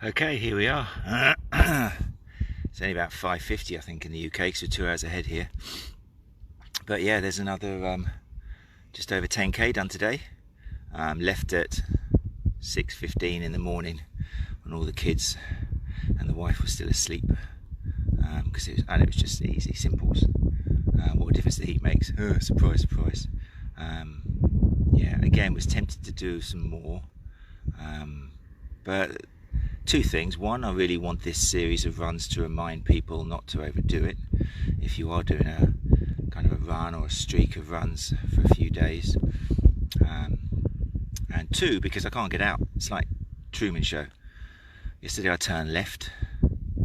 Okay, here we are. It's only about 5:50 I think in the UK, because we're 2 hours ahead here. But yeah, there's another just over 10k done today. Left at 6:15 in the morning when all the kids and the wife were still asleep, because it was just easy, simples. What a difference the heat makes. Oh, surprise, surprise. Yeah, again, was tempted to do some more, but two things. One, I really want this series of runs to remind people not to overdo it. If you are doing a kind of a run or a streak of runs for a few days. And two, because I can't get out. It's like Truman Show. Yesterday I turned left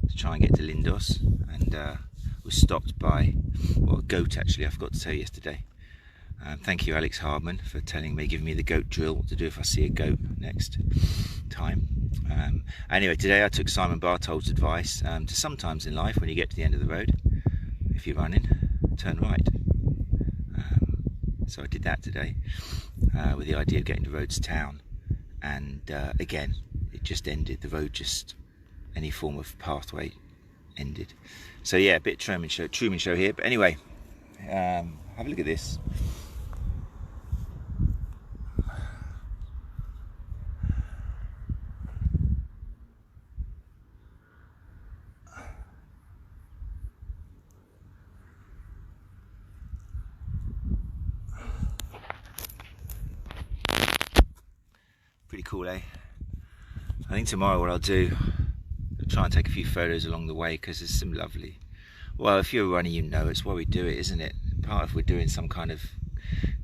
to try and get to Lindos, and was stopped by, well, a goat actually, I forgot to tell you yesterday. Thank you, Alex Hardman, for giving me the goat drill, what to do if I see a goat next time. Anyway, today I took Simon Barthold's advice to sometimes in life, when you get to the end of the road, if you're running, turn right. So I did that today, with the idea of getting to Rhodes Town, and again, it just ended. The road just, any form of pathway ended. So yeah, a bit Truman Show here. But anyway, have a look at this. Pretty cool, eh? I think tomorrow what I'll do, I'll try and take a few photos along the way, because there's some lovely, well, if you're a runner, you know it's why we do it, isn't it? Part of we're doing some kind of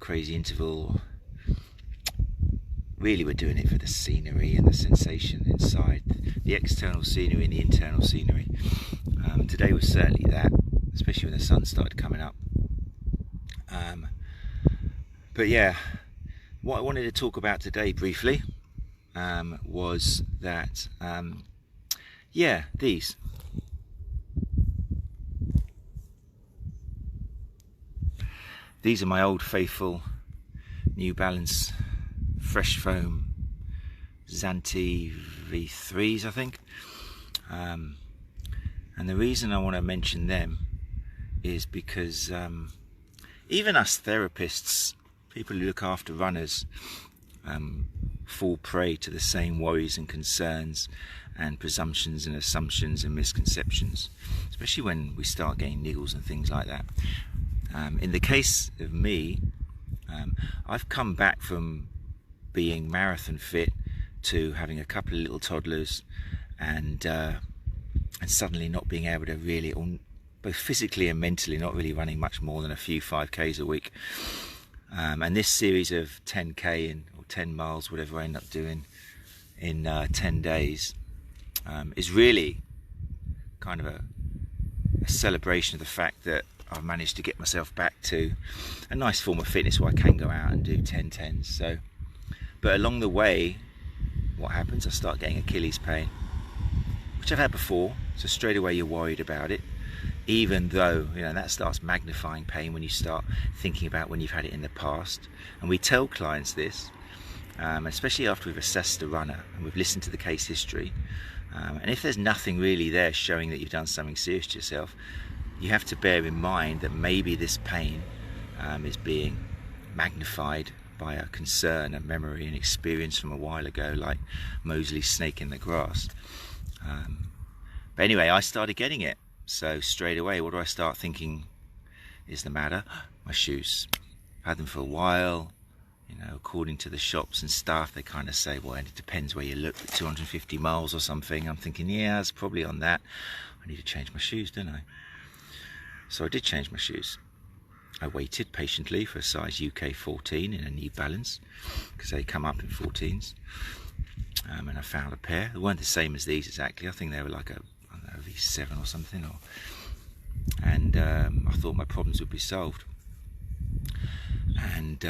crazy interval, really we're doing it for the scenery and the sensation inside, the external scenery and the internal scenery. Today was certainly that, especially when the sun started coming up. But yeah, what I wanted to talk about today briefly was that, yeah, these. These are my old faithful New Balance Fresh Foam Zanti V3s, I think. And the reason I want to mention them is because even us therapists, people who look after runners, fall prey to the same worries and concerns and presumptions and assumptions and misconceptions, especially when we start getting niggles and things like that. In the case of me, I've come back from being marathon fit to having a couple of little toddlers, and suddenly not being able to really, both physically and mentally, not really running much more than a few 5Ks a week. And this series of 10k or 10 miles, whatever I end up doing in 10 days, is really kind of a celebration of the fact that I've managed to get myself back to a nice form of fitness where I can go out and do 10-10s. So, but along the way, what happens? I start getting Achilles pain, which I've had before. So straight away you're worried about it, even though, you know, that starts magnifying pain when you start thinking about when you've had it in the past. And we tell clients this, especially after we've assessed the runner and we've listened to the case history. And if there's nothing really there showing that you've done something serious to yourself, you have to bear in mind that maybe this pain is being magnified by a concern, a memory, an experience from a while ago, like Mosley's snake in the grass. But anyway, I started getting it. So straight away, what do I start thinking is the matter? My shoes. I've had them for a while. You know, according to the shops and staff, they kind of say, well, it depends where you look, 250 miles or something. I'm thinking, yeah, it's probably on that. I need to change my shoes, don't I? So I did change my shoes. I waited patiently for a size UK 14 in a New Balance, because they come up in 14s. And I found a pair. They weren't the same as these exactly. I think they were like a, I don't know, V7 or something. And I thought my problems would be solved. And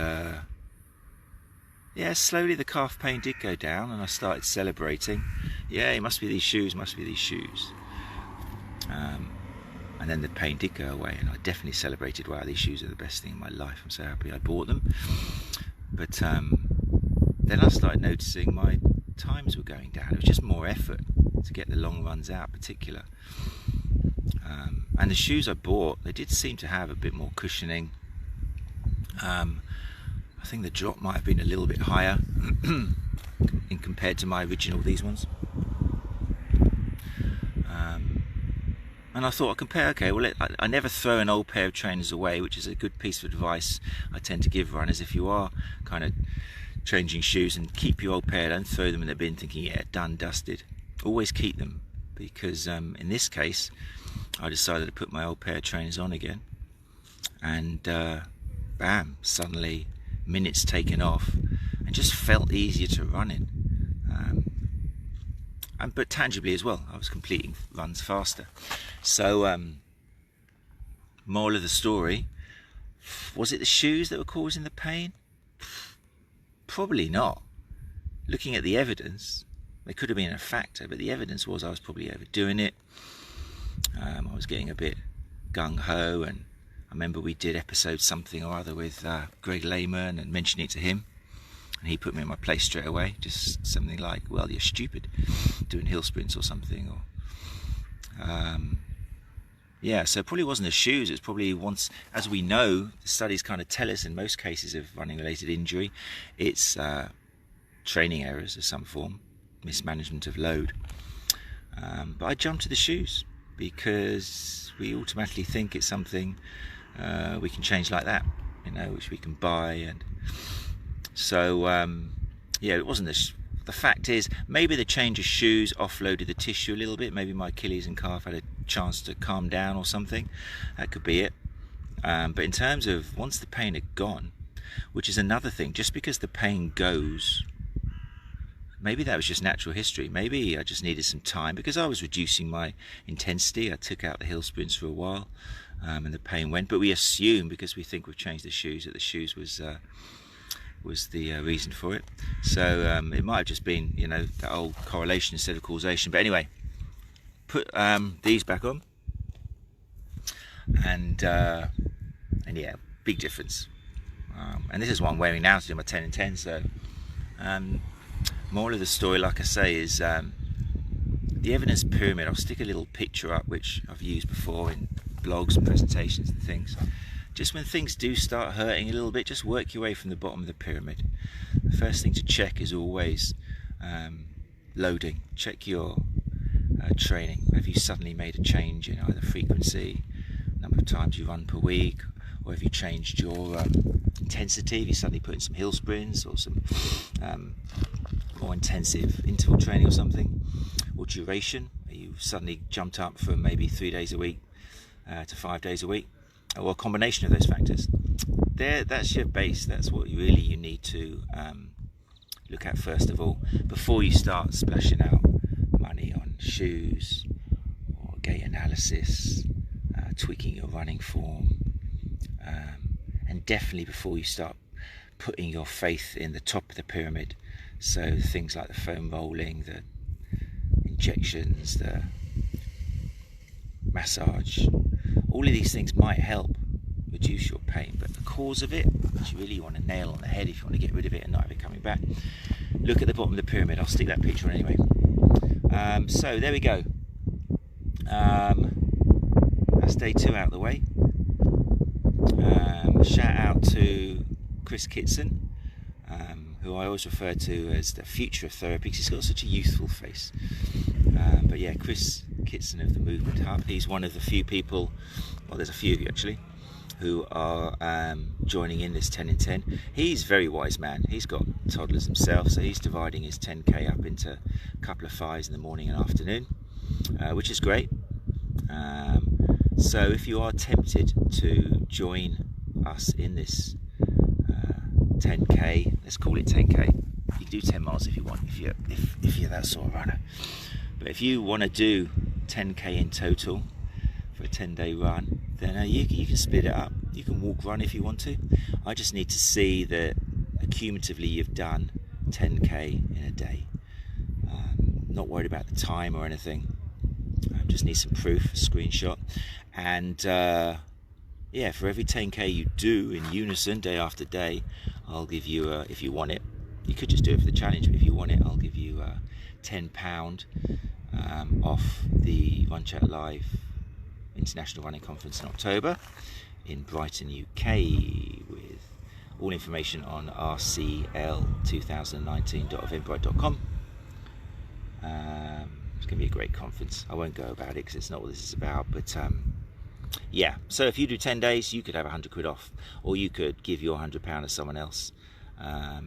yeah, slowly the calf pain did go down, and I started celebrating. Yeah, it must be these shoes, must be these shoes. And then the pain did go away, and I definitely celebrated, wow, these shoes are the best thing in my life. I'm so happy I bought them. But then I started noticing my times were going down. It was just more effort. to get the long runs out, particular. And the shoes I bought, they did seem to have a bit more cushioning. I think the drop might have been a little bit higher in compared to my original, these ones. And I thought I'd compare. Okay, well, I never throw an old pair of trainers away, which is a good piece of advice I tend to give runners. If you are kind of changing shoes, and keep your old pair, don't throw them in the bin thinking, yeah, done, dusted. Always keep them, because in this case I decided to put my old pair of trainers on again, and bam, suddenly minutes taken off, and just felt easier to run in, but tangibly as well, I was completing runs faster. So moral of the story, was it the shoes that were causing the pain? Probably not. Looking at the evidence, they could have been a factor, but the evidence was I was probably overdoing it. I was getting a bit gung-ho, and I remember we did episode something or other with Greg Lehman and mentioning it to him, and he put me in my place straight away. Just something like, well, you're stupid doing hill sprints or something, or yeah, so it probably wasn't the shoes. It's probably, once, as we know, the studies kind of tell us in most cases of running related injury, it's training errors of some form, mismanagement of load. But I jumped to the shoes because we automatically think it's something we can change like that, you know, which we can buy. And so yeah, it wasn't the fact is, maybe the change of shoes offloaded the tissue a little bit. Maybe my Achilles and calf had a chance to calm down or something. That could be it. But in terms of once the pain had gone, which is another thing, just because the pain goes, maybe that was just natural history. Maybe I just needed some time, because I was reducing my intensity. I took out the hill sprints for a while, and the pain went. But we assume, because we think we've changed the shoes, that the shoes was the reason for it. So it might have just been, you know, that old correlation instead of causation. But anyway, put these back on, and yeah, big difference. And this is what I'm wearing now to do my 10 and 10. So moral of the story, like I say, is the evidence pyramid. I'll stick a little picture up, which I've used before in blogs and presentations and things. Just when things do start hurting a little bit, just work your way from the bottom of the pyramid. The first thing to check is always loading. Check your training. Have you suddenly made a change in either frequency, number of times you run per week, or have you changed your intensity? Have you suddenly put in some hill sprints or some more intensive interval training or something? Or duration? Are you suddenly jumped up from maybe 3 days a week to 5 days a week? Or a combination of those factors. That's your base. That's what you need to look at first of all, before you start splashing out money on shoes or gait analysis, tweaking your running form, and definitely before you start putting your faith in the top of the pyramid. So things like the foam rolling, the injections, the massage, all of these things might help reduce your pain, but the cause of it, which you really want to nail on the head if you want to get rid of it and not have it coming back, look at the bottom of the pyramid. I'll stick that picture on anyway. So there we go. That's day 2 out of the way. Shout out to Chris Kitson, who I always refer to as the future of therapy, because he's got such a youthful face. But yeah, Chris Kitson of the Movement Hub, he's one of the few people, well, there's a few of you actually, who are joining in this 10 in 10. He's a very wise man. He's got toddlers himself, so he's dividing his 10k up into a couple of 5s in the morning and afternoon, which is great. So if you are tempted to join us in this 10k, let's call it 10k. You can do 10 miles if you want, if you're that sort of runner. But if you want to do 10k in total for a 10-day run, then you can split it up. You can walk, run if you want to. I just need to see that accumulatively you've done 10k in a day. Not worried about the time or anything. I just need some proof, a screenshot. And yeah, for every 10k you do in unison day after day, I'll give you if you want it, you could just do it for the challenge, but if you want it, I'll give you £10 off the Runchatlive International Running Conference in October in Brighton, UK, with all information on rcl2019.eventbrite.com. It's going to be a great conference. I won't go about it because it's not what this is about, but yeah, so if you do 10 days, you could have £100 off, or you could give your £100 to someone else.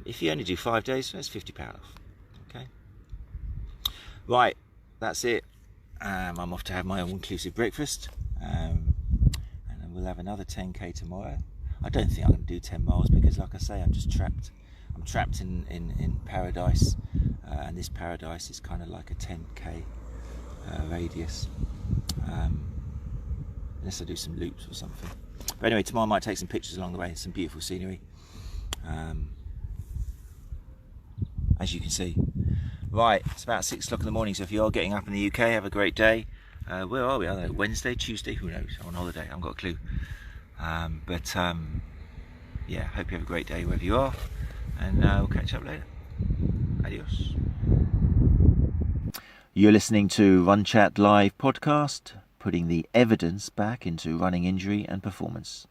If you only do 5 days, that's £50 off. Okay, right, that's it. I'm off to have my all-inclusive breakfast, and then we'll have another 10k tomorrow. I don't think I'm going to do 10 miles because, like I say, I'm just trapped. I'm trapped in paradise, and this paradise is kind of like a 10k radius, unless I do some loops or something. But anyway, tomorrow I might take some pictures along the way, some beautiful scenery, as you can see. Right, it's about 6 o'clock in the morning, so if you are getting up in the UK, have a great day. Where are we? I don't know, Wednesday, Tuesday, who knows? I'm on holiday, I haven't got a clue. Yeah, hope you have a great day wherever you are, and we'll catch up later. Adios. You're listening to Runchatlive podcast, putting the evidence back into running injury and performance.